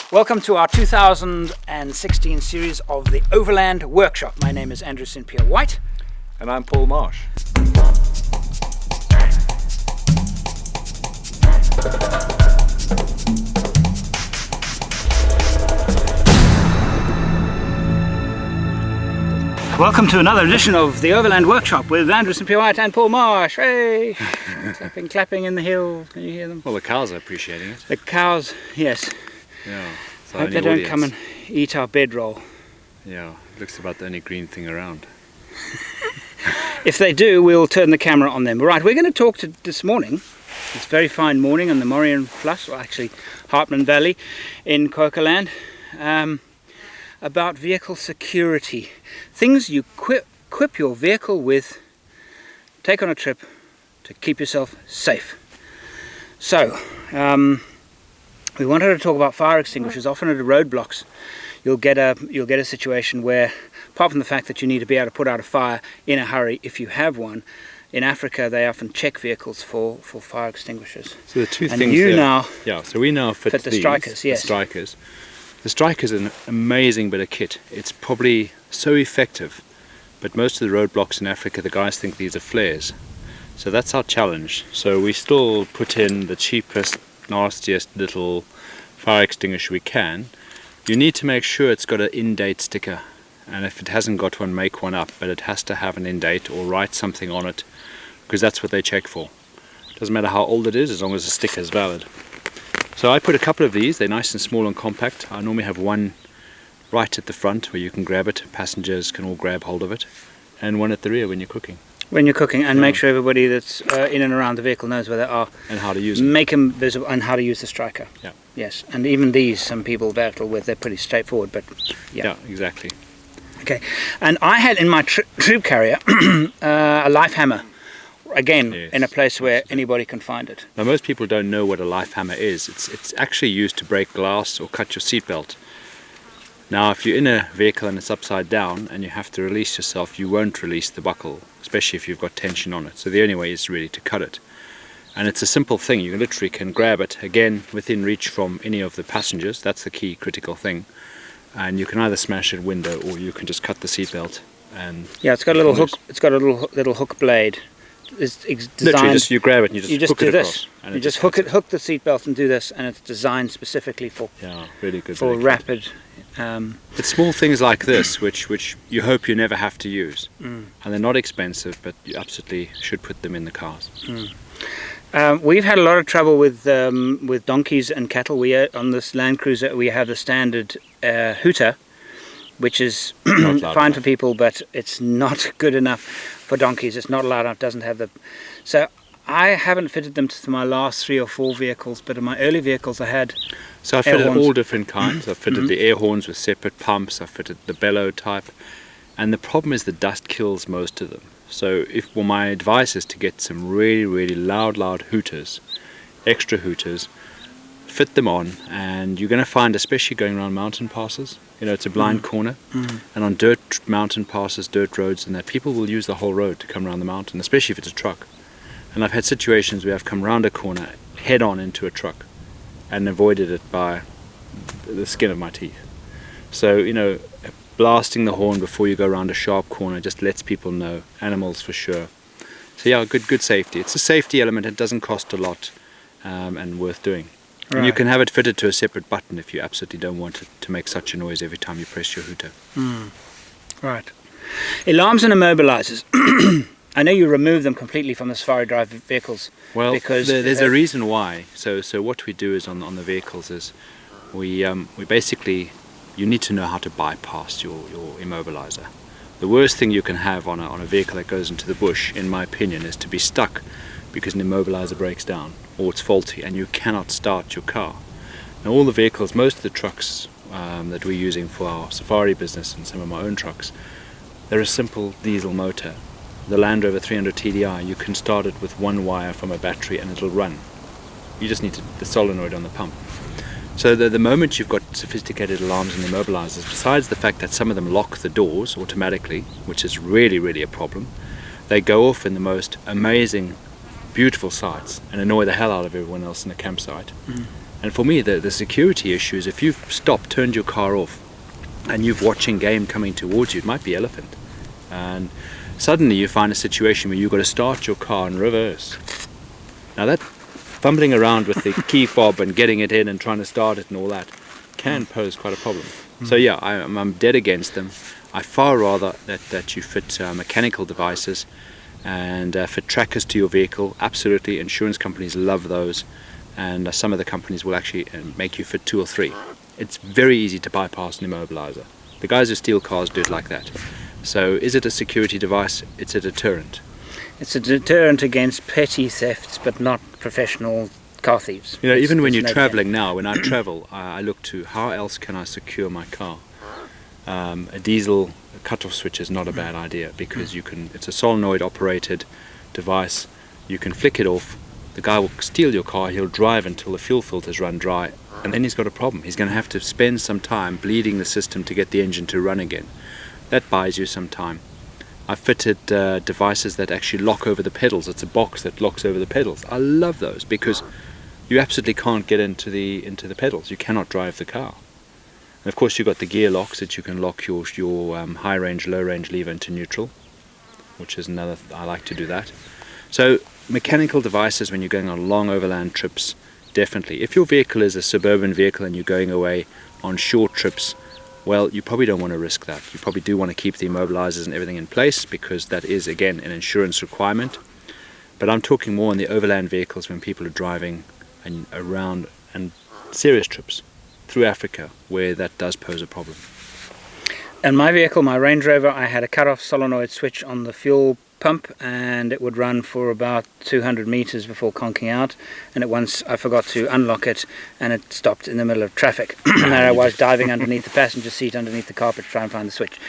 Welcome to our 2016 series of the Overland Workshop. My name is Andrew St. Pierre White. And I'm Paul Marsh. Welcome to another edition of the Overland Workshop with Andrew St. Pierre White and Paul Marsh. Hey! clapping in the hill. Can you hear them? Well, the cows are appreciating it. The cows, yes. Yeah. I hope they don't come and eat our bedroll. Yeah, looks about the only green thing around. If they do, we'll turn the camera on them. Right, we're going to talk this morning. It's a very fine morning on the Morian Fluss, or actually Hartman Valley in Overland, about vehicle security. Things you equip your vehicle with, take on a trip to keep yourself safe. So, we wanted to talk about fire extinguishers. Often at the roadblocks, you'll get a situation where, apart from the fact that you need to be able to put out a fire in a hurry if you have one, in Africa they often check vehicles for fire extinguishers. So the two and things you there, now so we now fit the strikers. Yes, the strikers. The striker's an amazing bit of kit. It's probably so effective, but most of the roadblocks in Africa, the guys think these are flares. So that's our challenge. So we still put in the cheapest, nastiest little fire extinguisher we can. You need to make sure it's got an in-date sticker, and if it hasn't got one, make one up, but it has to have an in-date or write something on it, because that's what they check for. Doesn't matter how old it is, as long as the sticker is valid. So I put a couple of these. They're nice and small and compact. I normally have one right at the front where you can grab it, passengers can all grab hold of it, and one at the rear when you're cooking. When you're cooking, and make sure everybody that's in and around the vehicle knows where they are. And how to use them. Make them visible, and how to use the striker. Yeah. Yes, and even these, some people battle with, they're pretty straightforward, but yeah. Yeah, exactly. Okay, and I had in my troop carrier a life hammer, again, Yes, in a place where absolutely. anybody can find it. Now most people don't know what a life hammer is. It's actually used to break glass or cut your seatbelt. Now if you're in a vehicle and it's upside down and you have to release yourself, you won't release the buckle, especially if you've got tension on it. So the only way is really to cut it. And it's a simple thing. You literally can grab it, again, within reach from any of the passengers. That's the key critical thing. And you can either smash a window or you can just cut the seatbelt. And yeah, it's got a little hook. It's got a little hook blade. It's designed. Literally, just you grab it and you just hook do it this. across. And You just hook the seatbelt and do this, and it's designed specifically for really good. for rapid. It's small things like this which you hope you never have to use, and they're not expensive, but you absolutely should put them in the cars. We've had a lot of trouble with donkeys and cattle. On this Land Cruiser we have the standard hooter, which is fine for people, but it's not good enough for donkeys. It's not loud enough. Doesn't have the. So I haven't fitted them to my last 3 or 4 vehicles, but in my early vehicles I had. So I fitted all different kinds. I fitted the air horns with separate pumps. I fitted the bellow type, and the problem is the dust kills most of them. So my advice is to get some really loud hooters, extra hooters, fit them on, and you're going to find, especially going around mountain passes, it's a blind corner, and on dirt mountain passes, dirt roads and that, people will use the whole road to come around the mountain, especially if it's a truck. And I've had situations where I've come round a corner head on into a truck and avoided it by the skin of my teeth. So, blasting the horn before you go around a sharp corner just lets people know. Animals for sure. So yeah, good safety. It's a safety element. It doesn't cost a lot, and worth doing. Right. And you can have it fitted to a separate button if you absolutely don't want it to make such a noise every time you press your hooter. Right. Alarms and immobilizers. I know you remove them completely from the safari drive vehicles. Well, because there's a reason why. So what we do is on the vehicles is we basically, you need to know how to bypass your immobilizer. The worst thing you can have on a vehicle that goes into the bush, in my opinion, is to be stuck because an immobilizer breaks down or it's faulty and you cannot start your car. Now all the vehicles, most of the trucks that we're using for our safari business and some of my own trucks, they're a simple diesel motor. The Land Rover 300 TDI, you can start it with one wire from a battery and it'll run. You just need the solenoid on the pump. So the moment you've got sophisticated alarms and immobilizers, besides the fact that some of them lock the doors automatically, which is really a problem, they go off in the most amazing, beautiful sights and annoy the hell out of everyone else in the campsite. And for me, the security issue is if you've stopped, turned your car off, and you're watching game coming towards you, it might be elephant, and suddenly you find a situation where you've got to start your car in reverse. Now that fumbling around with the key fob and getting it in and trying to start it and all that can pose quite a problem. So yeah, I'm dead against them. I far rather that you fit mechanical devices and fit trackers to your vehicle. Absolutely, insurance companies love those, and some of the companies will actually make you fit 2 or 3. It's very easy to bypass an immobilizer. The guys who steal cars do it like that. So is it a security device? It's a deterrent. It's a deterrent against petty thefts, but not professional car thieves. You know, even when you're traveling now, when I travel, I look to how else can I secure my car. A diesel cutoff switch is not a bad idea, because it's a solenoid operated device. You can flick it off, the guy will steal your car, he'll drive until the fuel filters run dry, and then he's got a problem. He's going to have to spend some time bleeding the system to get the engine to run again. That buys you some time. I've fitted devices that actually lock over the pedals. It's a box that locks over the pedals. I love those because you absolutely can't get into the pedals. You cannot drive the car. And of course you've got the gear locks that you can lock your high range, low range lever into neutral, which is another, I like to do that. So mechanical devices when you're going on long overland trips, definitely. If your vehicle is a suburban vehicle and you're going away on short trips, well, you probably don't want to risk that. You probably do want to keep the immobilizers and everything in place, because that is, again, an insurance requirement. But I'm talking more on the overland vehicles when people are driving around and serious trips through Africa, where that does pose a problem. And my vehicle, my Range Rover, I had a cut-off solenoid switch on the fuel pump, and it would run for about 200 meters before conking out, and at once I forgot to unlock it and it stopped in the middle of traffic. And I was diving underneath the passenger seat, underneath the carpet, to try and find the switch.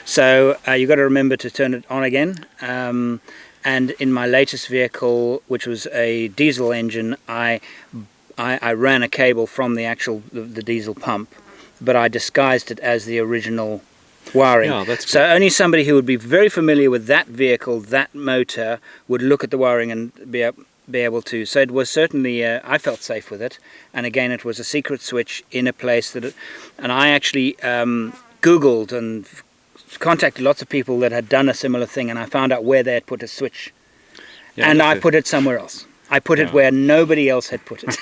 So you've got to remember to turn it on again. And in my latest vehicle, which was a diesel engine, I ran a cable from the diesel pump, but I disguised it as the original wiring. Yeah, that's so good. Only somebody who would be very familiar with that vehicle, that motor, would look at the wiring and be able to. So it was certainly, I felt safe with it. And again, it was a secret switch in a place and I actually Googled and contacted lots of people that had done a similar thing, and I found out where they had put a switch. Yeah, and I put it somewhere else. I put it where nobody else had put it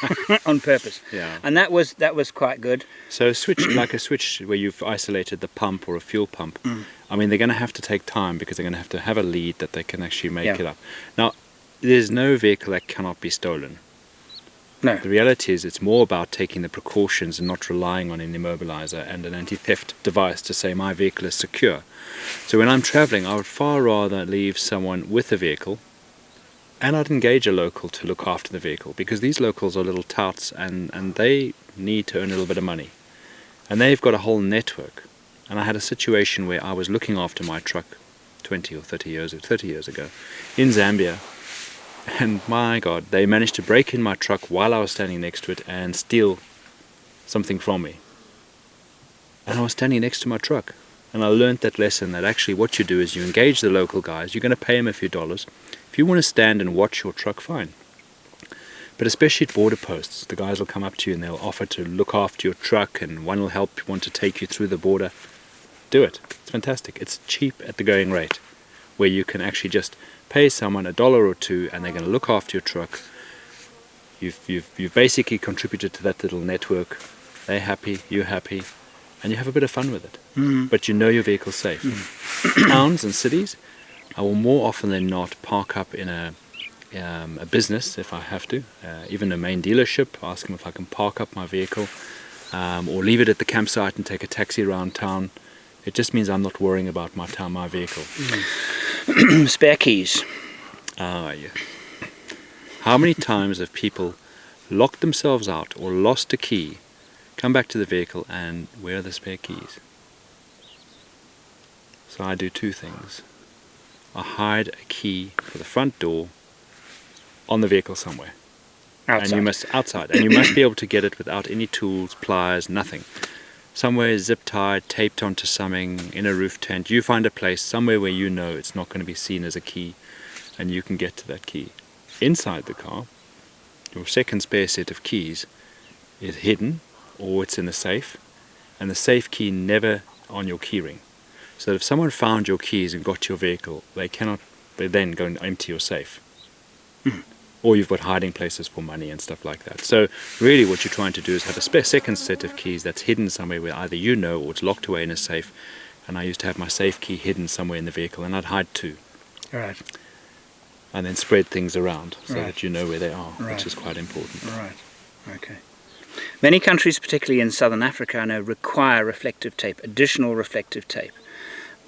on purpose. Yeah. And that was quite good. So a switch, like a switch where you've isolated the pump or a fuel pump, I mean, they're going to have to take time, because they're going to have a lead that they can actually make it up. Now, there's no vehicle that cannot be stolen. No. The reality is it's more about taking the precautions and not relying on an immobilizer and an anti-theft device to say my vehicle is secure. So when I'm traveling, I would far rather leave someone with a vehicle, and I'd engage a local to look after the vehicle, because these locals are little touts and they need to earn a little bit of money. And they've got a whole network. And I had a situation where I was looking after my truck 30 years ago in Zambia. And my God, they managed to break in my truck while I was standing next to it and steal something from me. And I was standing next to my truck. And I learned that lesson, that actually what you do is you engage the local guys. You're going to pay them a few dollars. If you want to stand and watch your truck, fine. But especially at border posts, the guys will come up to you and they'll offer to look after your truck, and one will want to take you through the border. Do it. It's fantastic. It's cheap at the going rate, where you can actually just pay someone $1 or $2 and they're going to look after your truck. You've basically contributed to that little network. They're happy, you're happy, and you have a bit of fun with it. But you know your vehicle's safe. Towns and cities, I will more often than not park up in a business if I have to, even a main dealership, ask them if I can park up my vehicle, or leave it at the campsite and take a taxi around town. It just means I'm not worrying about my vehicle. Spare keys. Yeah. How many times have people locked themselves out or lost a key, come back to the vehicle, and where are the spare keys? So I do two things. I hide a key for the front door on the vehicle somewhere. Outside. And you must be able to get it without any tools, pliers, nothing. Somewhere zip tied, taped onto something, in a roof tent. You find a place somewhere where you know it's not going to be seen as a key, and you can get to that key. Inside the car, your second spare set of keys is hidden or it's in the safe, and the safe key never on your keyring. So if someone found your keys and got your vehicle, they then go and empty your safe. Or you've got hiding places for money and stuff like that. So really what you're trying to do is have a second set of keys that's hidden somewhere where either you know or it's locked away in a safe. And I used to have my safe key hidden somewhere in the vehicle, and I'd hide 2. Right. And then spread things around so Right. that you know where they are, Right. which is quite important. Right. Okay. Many countries, particularly in southern Africa, I know, require reflective tape, additional reflective tape.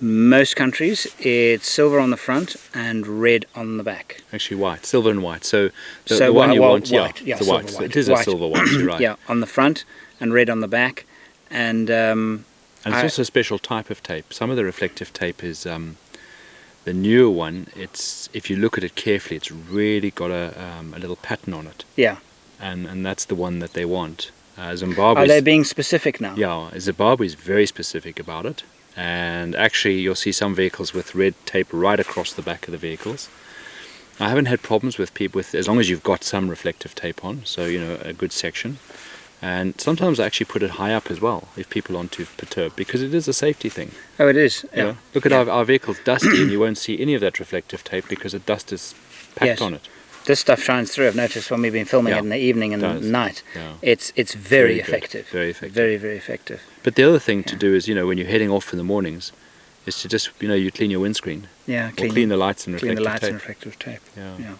Most countries, it's silver on the front and red on the back. Actually white, silver and white. So the one you want, white, it's a silver white. So white. it is White. a silver white, you're right. Yeah, on the front and red on the back. And And it's also a special type of tape. Some of the reflective tape is the newer one. It's, if you look at it carefully, it's really got a little pattern on it. yeah. And that's the one that they want. Zimbabwe. Are they being specific now? Yeah, Zimbabwe is very specific about it. And actually you'll see some vehicles with red tape right across the back of the vehicles. I haven't had problems with people with, as long as you've got some reflective tape on, so you know, a good section. And sometimes I actually put it high up as well if people aren't too perturbed, because it is a safety thing. Oh, it is. You know? Look at our vehicles dusty and you won't see any of that reflective tape because the dust is packed Yes. on it. This stuff shines through. I've noticed when we've been filming Yeah, it in the evening and does. night. Yeah. It's very Very good, effective. very effective. Very, very effective. But the other thing to do is, you know, when you're heading off in the mornings, is to just, you know, you clean your windscreen. Yeah, Or clean the lights and clean reflective the lights tape. and reflective tape. Yeah. Yeah.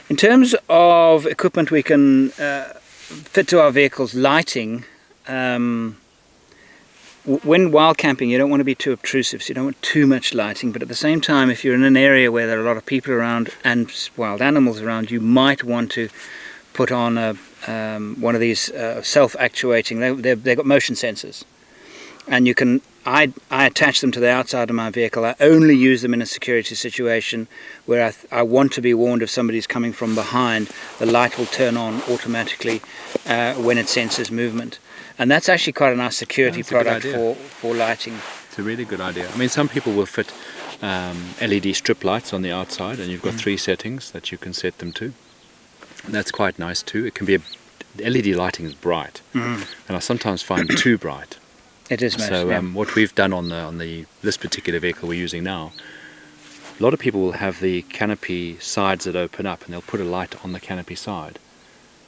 In terms of equipment we can fit to our vehicles, lighting, when wild camping you don't want to be too obtrusive, so you don't want too much lighting, but at the same time if you're in an area where there are a lot of people around and wild animals around, you might want to put on one of these self-actuating, they've got motion sensors, and you can I attach them to the outside of my vehicle. I only use them in a security situation where I want to be warned if somebody's coming from behind. The light will turn on automatically when it senses movement. And that's actually quite a nice security product for lighting. It's a really good idea. I mean, some people will fit LED strip lights on the outside, and you've got 3 settings that you can set them to. And that's quite nice too. It can be LED lighting is bright, and I sometimes find too bright. It is most, So yeah. what we've done on this particular vehicle we're using now, a lot of people will have the canopy sides that open up, and they'll put a light on the canopy side,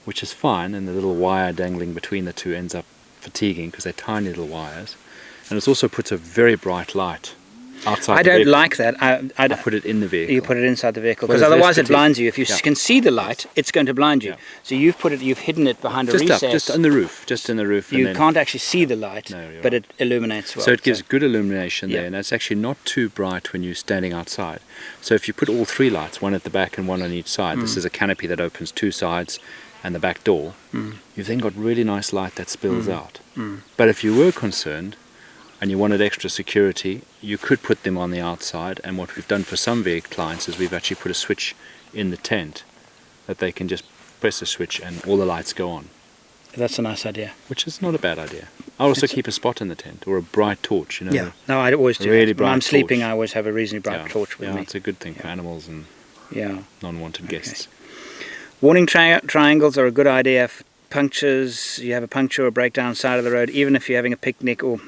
which is fine, and the little wire dangling between the two ends up fatiguing because they're tiny little wires. And it also puts a very bright light outside I the don't vehicle. like that. I put it in the vehicle. You put it inside the vehicle Well, because there's otherwise less it blinds you. If you Yeah. can see the light, it's going to blind you. Yeah. So you've hidden it behind a just recess. up, just on the roof, just in the roof. You and then, can't actually see the light, No, you're but right. it illuminates well. So it gives good illumination Yeah. there, and it's actually not too bright when you're standing outside. So if you put all 3 lights, one at the back and one on each side, this is a canopy that opens 2 sides and the back door, you've then got really nice light that spills out. But if you were concerned and you wanted extra security, you could put them on the outside, and what we've done for some vehicle clients is we've actually put a switch in the tent that they can just press a switch and all the lights go on, That's a nice idea. which is not a bad idea. I also keep a spot in the tent, or a bright torch, you know. Yeah. No, I always do. Really that. When I'm bright sleeping, torch. I always have a reasonably bright Yeah. torch with Yeah, me. it's a good thing for Yeah. animals and Yeah. non-wanted guests. Warning triangles are a good idea for punctures. You have a puncture or breakdown side of the road, even if you're having a picnic, or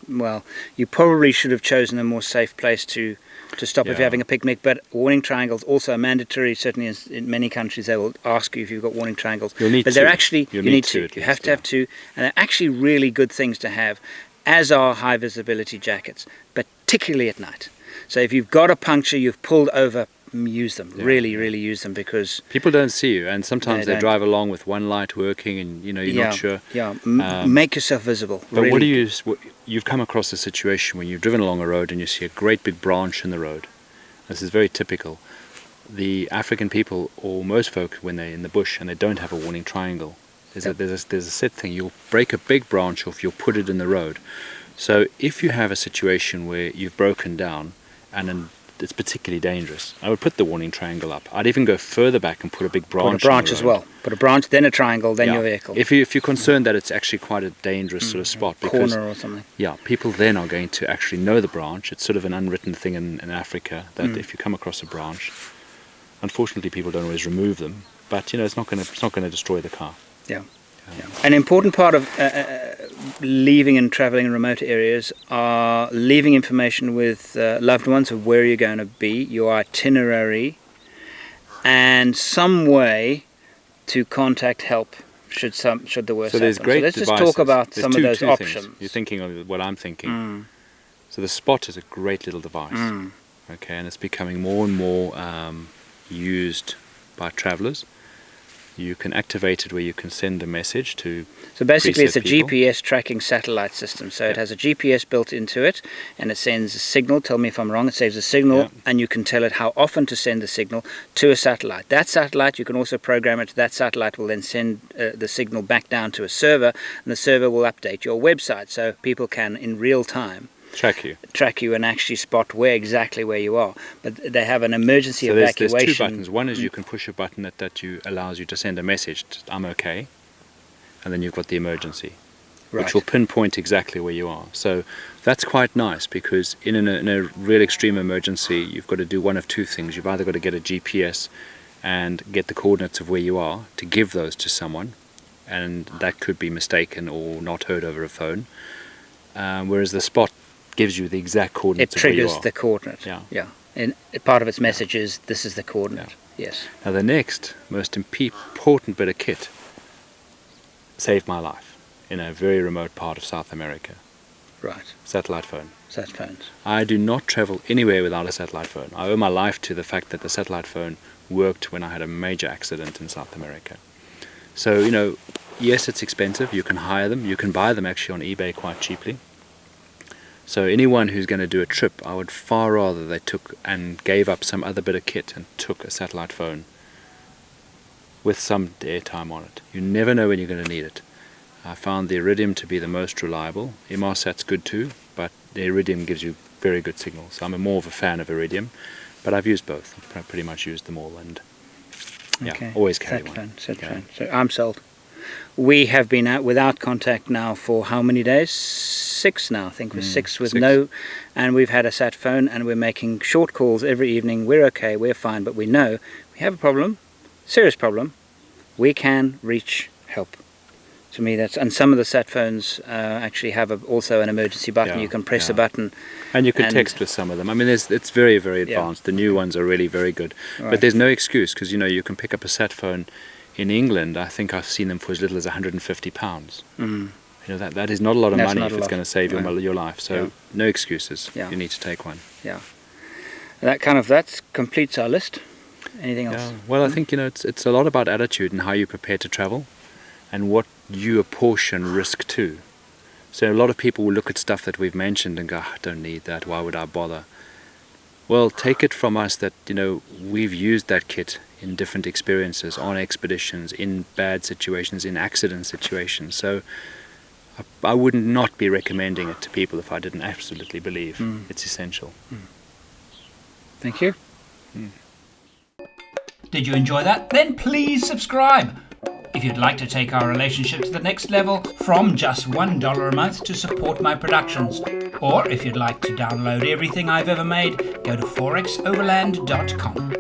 well, you probably should have chosen a more safe place to stop if Yeah. you're having a picnic. But warning triangles also are mandatory. Certainly in many countries they will ask you if you've got warning triangles. You'll need but they're two. actually You'll you need need two to. at You least, have to have yeah. 2, and they're actually really good things to have, as are high visibility jackets, particularly at night. So if you've got a puncture, you've pulled over, use them. Yeah. Really use them, because People don't see you, and sometimes They they don't. drive along with one light working, and you know you're not sure. Yeah, Um, make yourself visible. But really. what do you've come across a situation where you've driven along a road and you see a great big branch in the road. This is very typical. The African people, or most folk, when they're in the bush and they don't have a warning triangle, there's a set thing. You'll break a big branch off, you'll put it in the road. So if you have a situation where you've broken down and it's particularly dangerous, I would put the warning triangle up. I'd even go further back and put a big branch. Put a branch in as the road. well. Put a branch, then a triangle, then Yeah. your vehicle. If you're concerned that it's actually quite a dangerous sort of spot, because Corner or something. yeah, people then are going to actually know the branch. It's sort of an unwritten thing in Africa that if you come across a branch, unfortunately people don't always remove them, but you know it's not going to destroy the car. Yeah. An important part of leaving and traveling in remote areas are leaving information with loved ones of where you're going to be, your itinerary, and some way to contact help should the worst So there's happen. great So let's devices. just talk about There's some of those options. Things. You're thinking of what I'm thinking. So the Spot is a great little device. Okay, and it's becoming more and more used by travelers. You can activate it where you can send a message to. So basically it's a people. GPS tracking satellite system. So it has a GPS built into it, and it sends a signal. Tell me if I'm wrong. It saves a signal, and you can tell it how often to send the signal to a satellite. That satellite, you can also program it. That satellite will then send the signal back down to a server, and the server will update your website, so people can in real time track you and actually spot exactly where you are. But they have an emergency evacuation. There's two buttons. One is you can push a button that allows you to send a message, I'm okay, and then you've got the emergency, which will pinpoint exactly where you are. So that's quite nice, because in a real extreme emergency, you've got to do one of two things. You've either got to get a GPS and get the coordinates of where you are to give those to someone, and that could be mistaken or not heard over a phone, whereas the Spot gives you the exact coordinates of where you are. It triggers the coordinate. Yeah. And part of its message is, this is the coordinate. Yes. Now the next most important bit of kit saved my life in a very remote part of South America. Right. Satellite phone. Sat phones. I do not travel anywhere without a satellite phone. I owe my life to the fact that the satellite phone worked when I had a major accident in South America. So, yes, it's expensive. You can hire them. You can buy them actually on eBay quite cheaply. So anyone who's going to do a trip, I would far rather they took and gave up some other bit of kit and took a satellite phone with some airtime on it. You never know when you're going to need it. I found the Iridium to be the most reliable. Inmarsat's good too, but the Iridium gives you very good signals. So I'm more of a fan of Iridium, but I've used both. I've pretty much used them all, and always carry one. Sat phone. So I'm sold. We have been out without contact now for how many days? 6 now, I think. We're 6 with and we've had a sat phone, and we're making short calls every evening. We're okay, we're fine, but we know we have a problem, serious problem. We can reach help. To me, and some of the sat phones actually have also an emergency button. You can press a button. And you can text with some of them. I mean, it's very, very advanced. The new ones are really very good. Right. But there's no excuse, because, you can pick up a sat phone. In England, I think I've seen them for as little as £150. That is not a lot of money if it's going to save your life. So no excuses. You need to take one. Yeah. That completes our list. Anything else? Well, I think it's a lot about attitude and how you prepare to travel, and what you apportion risk to. So a lot of people will look at stuff that we've mentioned and go, I don't need that. Why would I bother? Well, take it from us that we've used that kit in different experiences, on expeditions, in bad situations, in accident situations. So I would not be recommending it to people if I didn't absolutely believe it's essential. Thank you. Did you enjoy that? Then please subscribe. If you'd like to take our relationship to the next level from just $1 a month to support my productions, or if you'd like to download everything I've ever made, go to forexoverland.com.